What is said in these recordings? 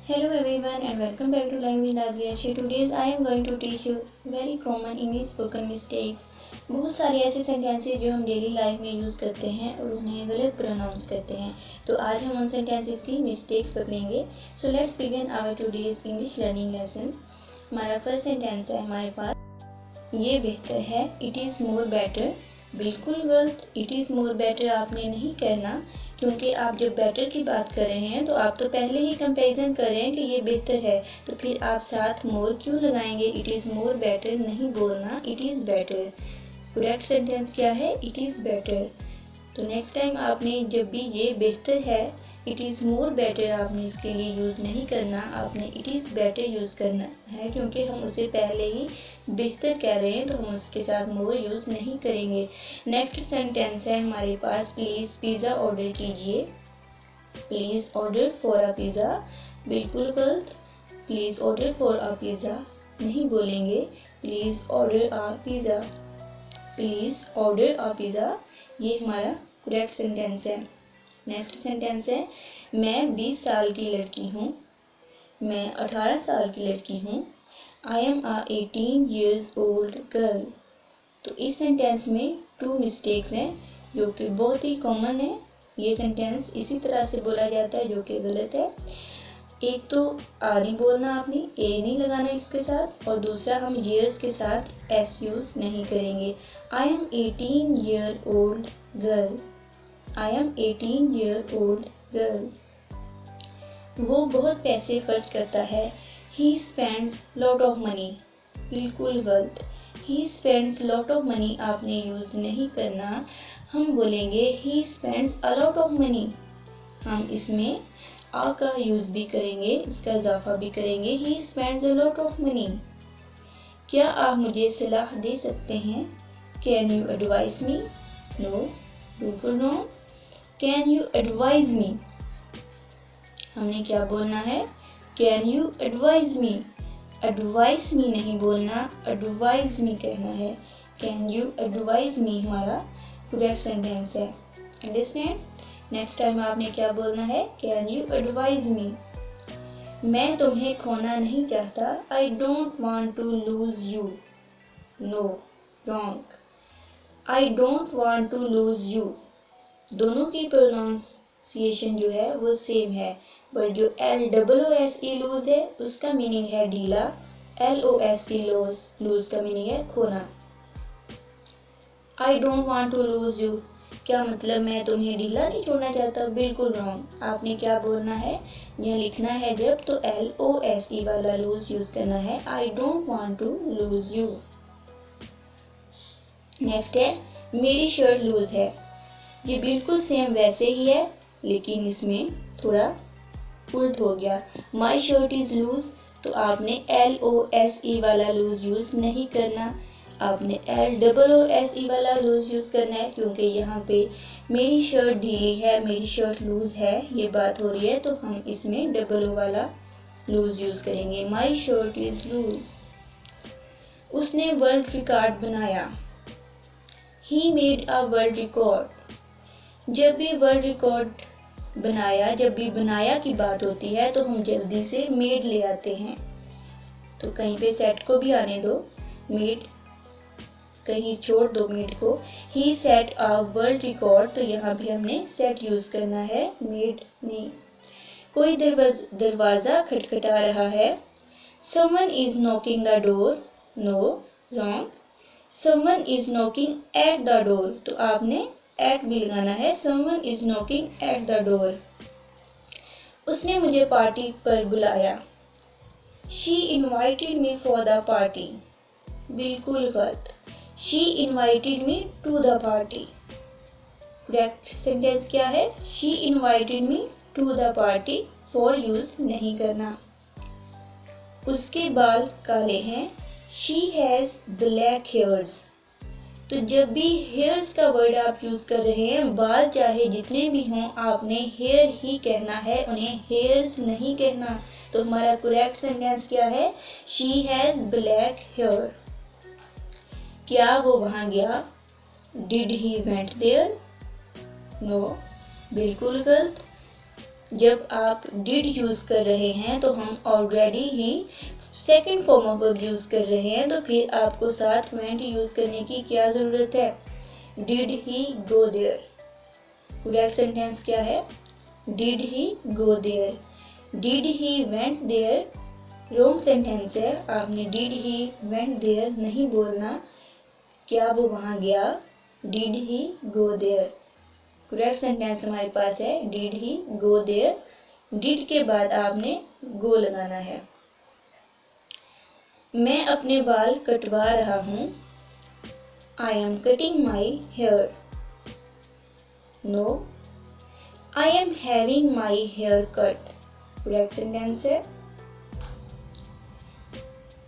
Hello everyone and welcome back to Learn with Adriya. Today I am going to teach you very common English spoken mistakes. बहुत सारे ऐसे sentences जो हम daily life में use करते हैं और उन्हें गलत प्रोनाउंस करते हैं। तो आज हम उन सेंटेंसेस की मिस्टेक्स पकड़ेंगे। So let's begin our today's English learning lesson. हमारा फर्स्ट सेंटेंस है हमारे पास, ये बेहतर है, इट इज़ मोर बेटर। बिल्कुल गलत। इट इज़ मोर बेटर आपने नहीं कहना, क्योंकि आप जब बेटर की बात कर रहे हैं तो आप तो पहले ही कंपैरिजन कर रहे हैं कि ये बेहतर है, तो फिर आप साथ मोर क्यों लगाएंगे। इट इज़ मोर बेटर नहीं बोलना, it is better. Correct sentence क्या है, इट इज़ बेटर। तो नेक्स्ट टाइम आपने जब भी ये बेहतर है, इट इज़ मोर बेटर आपने इसके लिए यूज़ नहीं करना, आपने इट इज़ बेटर यूज़ करना है, क्योंकि हम उसे पहले ही बेहतर कह रहे हैं तो हम उसके साथ मोर यूज़ नहीं करेंगे। नेक्स्ट सेंटेंस है हमारे पास, प्लीज़ पिज़्ज़ा ऑर्डर कीजिए। Please order for a pizza. बिल्कुल गलत। Please order for a pizza नहीं बोलेंगे, please order a pizza. Please order a pizza ये हमारा करेक्ट सेंटेंस है। नेक्स्ट सेंटेंस है, मैं 20 साल की लड़की हूँ। मैं 18 साल की लड़की हूँ। I am a 18 years old girl. तो इस सेंटेंस में 2 मिस्टेक्स हैं जो कि बहुत ही कॉमन है। ये सेंटेंस इसी तरह से बोला जाता है जो कि गलत है। एक तो आ नहीं बोलना, आपने ए नहीं लगाना इसके साथ, और दूसरा हम years के साथ एस यूज नहीं करेंगे। I am 18 year old girl. I am 18 year old girl. वो बहुत पैसे खर्च करता है। He spends lot of money. बिल्कुल गलत। He spends lot of money आपने यूज़ नहीं करना, हम बोलेंगे ही spends a lot of money. हम इसमें आ का यूज़ भी करेंगे, इसका इजाफा भी करेंगे, he spends a lot of money. क्या आप मुझे सलाह दे सकते हैं। Can you advice me. No, बिल्कुल no. Can you advise me. हमने क्या बोलना है, can you advise me. Advice me नहीं बोलना, एडवाइज मी कहना है। कैन यू एडवाइज मी हमारा करेक्ट सेंटेंस है। अंडरस्टैंड। नेक्स्ट टाइम आपने क्या बोलना है, कैन यू एडवाइज मी। मैं तुम्हें खोना नहीं चाहता। I don't want to lose you. No, wrong. I don't want to lose you. दोनों की प्रोनाउंसिएशन जो है वो सेम है, बट जो LOOSE लूज है उसका मीनिंग है ढीला, LOSE लूज का मीनिंग है खोना। I don't want to lose you, क्या मतलब मैं तुम्हें ढीला नहीं छोड़ना चाहता। बिल्कुल रॉन्ग। आपने क्या बोलना है, यह लिखना है जब तो LOSE वाला लूज यूज करना है, I don't want to lose you. Next है, मेरी शर्ट लूज है। ये बिल्कुल सेम वैसे ही है, लेकिन इसमें थोड़ा उल्ट हो गया। माई शर्ट इज लूज, तो आपने LOSE वाला लूज यूज नहीं करना, आपने LOOSE वाला लूज यूज करना है, क्योंकि यहाँ पे मेरी शर्ट ढीली है, मेरी शर्ट लूज है ये बात हो रही है, तो हम इसमें O वाला लूज यूज करेंगे। My shirt is loose. उसने वर्ल्ड रिकॉर्ड बनाया। He made a world record. जब भी वर्ल्ड रिकॉर्ड बनाया, जब भी बनाया की बात होती है तो हम जल्दी से मेड ले आते हैं, तो कहीं पे सेट को भी आने दो, मेड कहीं छोड़ दो मेड को। ही सेट अ वर्ल्ड रिकॉर्ड, तो यहाँ भी हमने सेट यूज करना है, मेड नहीं। कोई दरवाजा खटखटा रहा है। Someone is knocking the door. No, wrong. Someone is knocking at the door, तो आपने एट भी लगाना है, someone is knocking at the door. उसने मुझे पार्टी पर बुलाया। She invited me for the party. बिल्कुल गलत। She invited me to the party. Correct sentence क्या है, she invited me to the party, for use नहीं करना। उसके बाल काले हैं। She has black hairs. तो जब भी हेयर्स का वर्ड आप यूज कर रहे हैं, बाल चाहे जितने भी हों आपने हेयर ही कहना है, उन्हें हेयर्स नहीं कहना। तो हमारा करेक्ट सेंटेंस क्या है, शी हैज ब्लैक हेयर। क्या वो वहां गया। Did he went there. No, बिल्कुल गलत। जब आप डिड यूज़ कर रहे हैं तो हम already he second form of verb use कर रहे हैं, तो फिर आपको साथ वेंट यूज़ करने की क्या ज़रूरत है? Did he go there. Correct sentence क्या है? Did he go there. Did he went there wrong sentence है। आपने डिड ही वेंट देयर नहीं बोलना, क्या वो वहाँ गया? Did he go there. Correct sentence हमारे पास है did he go there. Did के बाद आपने गो लगाना है। मैं अपने बाल कटवा रहा हूँ। I am cutting my hair. No, I am having my hair cut. Correct sentence है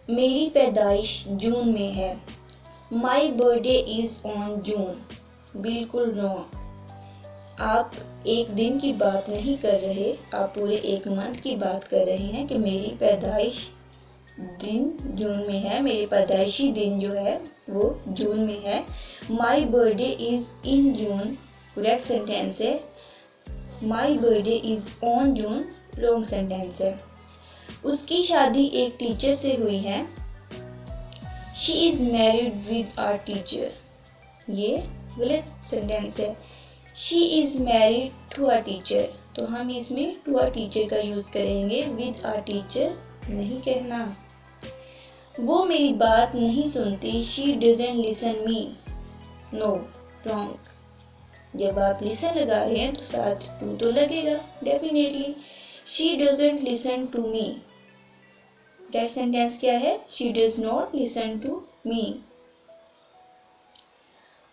मेरी पैदाइश जून में है। My birthday is on June. बिल्कुल रॉन्ग। आप एक दिन की बात नहीं कर रहे, आप पूरे एक मंथ की बात कर रहे हैं कि मेरी पैदाइश दिन जून में है, मेरी पैदाइशी दिन जो है वो जून में है। My birthday is in June. Correct sentence है my birthday is on June. Wrong sentence है उसकी शादी एक टीचर से हुई है। She is married with our teacher. ये गलत सेंटेंस है। She is married to a teacher, तो हम इसमें टू अ टीचर का यूज करेंगे, विद अ टीचर नहीं कहना। वो मेरी बात नहीं सुनती। She doesn't listen me. No, wrong. जब आप लिसन लगा रहे हैं तो साथ टू तो लगेगा definitely. She doesn't listen to me. Correct sentence क्या है? She does not listen to me.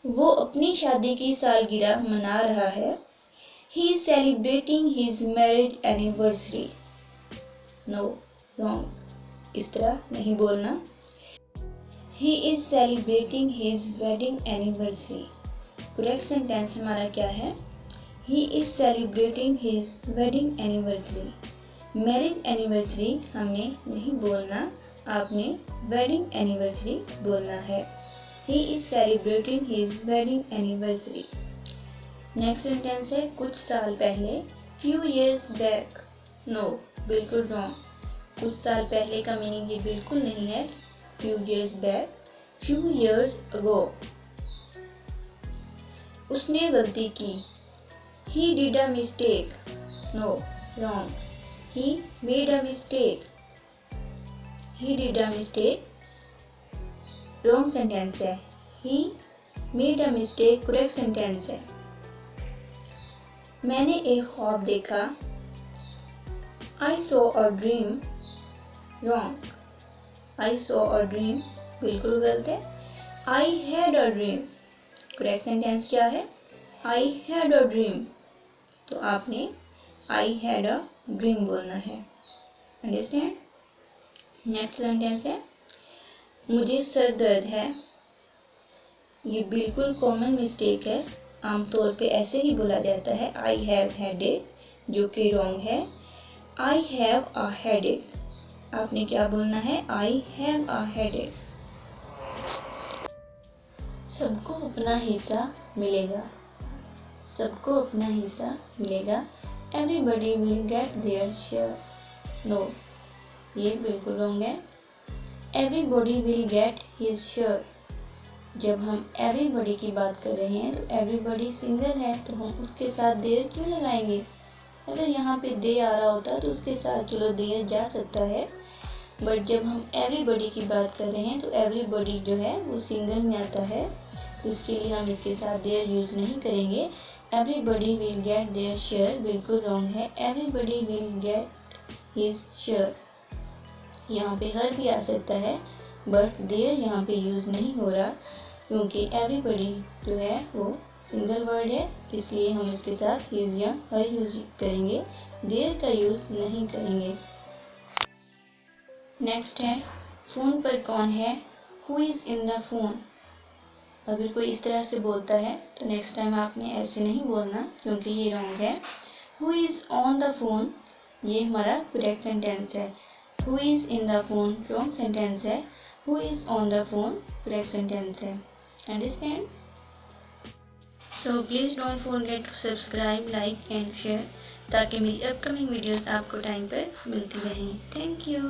वो अपनी शादी की सालगिरह मना रहा है। He is celebrating his marriage anniversary. No, wrong. इस तरह नहीं बोलना। He is celebrating his wedding anniversary. Correct sentence हमारा क्या है? He is celebrating his wedding anniversary. Marriage anniversary हमने नहीं बोलना, आपने वेडिंग एनिवर्सरी बोलना है। He is celebrating his wedding anniversary. Next sentence है कुछ साल पहले। few years back. No, बिल्कुल रॉन्ग। कुछ साल पहले का मीनिंग ये बिल्कुल नहीं है। few years back, few years ago. उसने गलती की। He did a mistake. No, wrong. He made a mistake. He did a mistake. Wrong sentence है। He made a mistake. Correct sentence है मैंने एक ख्वाब देखा। I saw a dream. Wrong. I saw a dream बिल्कुल गलत है। I had a dream. Correct sentence क्या है? आई हैड अ ड्रीम, तो आपने आई हैड अ ड्रीम बोलना है। अंडरस्टैंड? नेक्स्ट सेंटेंस है मुझे सर दर्द है। ये बिल्कुल कॉमन मिस्टेक है, आमतौर पे ऐसे ही बोला जाता है आई हैव हेडेक, जो कि रॉन्ग है। I have a headache. आपने क्या बोलना है? I have a headache. सबको अपना हिस्सा मिलेगा। सबको अपना हिस्सा मिलेगा। Everybody will get their share. No, ये बिल्कुल रॉन्ग है। Everybody will get his share. जब हम एवरीबॉडी की बात कर रहे हैं तो एवरीबॉडी सिंगल है, तो हम उसके साथ देयर क्यों लगाएंगे? अगर यहाँ पे दे आ रहा होता तो उसके साथ चलो देयर जा सकता है, बट जब हम एवरीबॉडी की बात कर रहे हैं तो एवरीबॉडी जो है वो सिंगल में आता है, तो इसके लिए हम इसके साथ देयर यूज़ नहीं करेंगे। Everybody will get their share बिल्कुल रॉन्ग है। Everybody will get his share. यहाँ पे हर भी आ सकता है, बट देयर यहाँ पे यूज़ नहीं हो रहा, क्योंकि एवरीबॉडी जो है वो सिंगल वर्ड है, इसलिए हम इसके साथ हिज या हर यूज करेंगे, देयर का यूज़ नहीं करेंगे। नेक्स्ट है फ़ोन पर कौन है। Who is in the phone. अगर कोई इस तरह से बोलता है तो नेक्स्ट टाइम आपने ऐसे नहीं बोलना, क्योंकि ये रॉन्ग है। Who is on the phone, ये हमारा करेक्ट सेंटेंस है। Who is in the phone wrong sentence है। Who is on the phone correct sentence है। Understand? So please don't forget to subscribe, like and share. ताकि मेरी upcoming videos आपको time पर मिलती रहें। Thank you.